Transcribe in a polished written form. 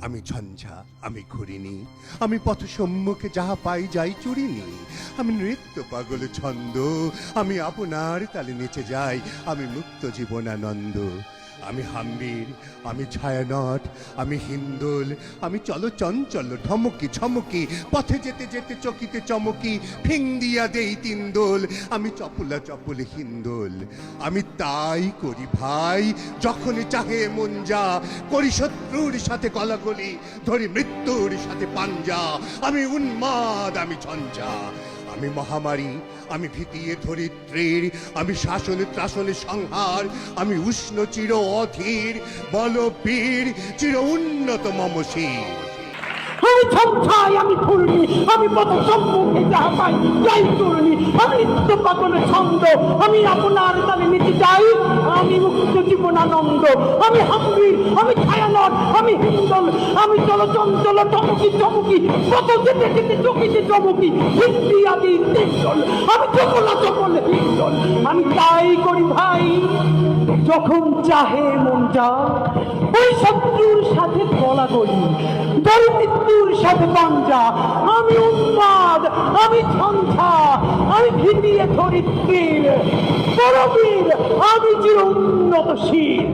আমি ঝঞ্ঝা, আমি ঘুরিনি, আমি পথ সম্মুখে যাহা পাই যাই চুরিনি। আমি নৃত্য পাগল ছন্দ, আমি আপনার তালে নেচে যাই, আমি মুক্ত জীবনানন্দ। আমি হাম্বির, আমি ছায়ানট, আমি হিন্দোল, আমি চল চঞ্চল ঢমকি ঝমকি, পথে যেতে যেতে চকিতে চমকি, ফিং দিয়া দেই তিন দোল। আমি চপলা চপল হিন্দোল, আমি তাই করি ভাই যখনই চাহে মন যা, করি শত্রুর সাথে কলাকলি, ধরি মৃত্যুর সাথে পাঞ্জা। আমি উন্মাদ, আমি ঝঞ্ঝা, আমি মহামারী, আমি ভীতিয়ে ধরিত্রীর, আমি শাসনে ত্রাসনে সংহার, আমি উষ্ণ চির অধীর, বলবীর চির উন্নত মম শির। আমি ঝঞ্ঝাই, আমি ঘূর্ণি, আমি পথ সম্মুখে যাহা পাই যাই চূর্ণি। আমি নিত্য পাগলের ছন্দ, আমি আপনার তালে নিতে যাই, আমি মুক্ত জীবনানন্দ। আমি হাম্বির, আমি ছায়ানট, আমি হিন্দোল, আমি চল চঞ্চল চমকি চমকি, পথ যেতে যেতে চকিতে চমকি, হিন্দি আদি তিনদল। আমি চপলা চপল হিন্দোল, আমি তাই করি ভাই যখন চাহে মন যা, ওই শত্রুর সাথে গলাগলি, ধরি মৃত্যুর সাথে পাঞ্জা। আমি উন্মাদ, আমি ঝঞ্ঝা, আমি ভিতিয়ে ধরিত্রীর, পরবীর, আমি চির উন্নত শির।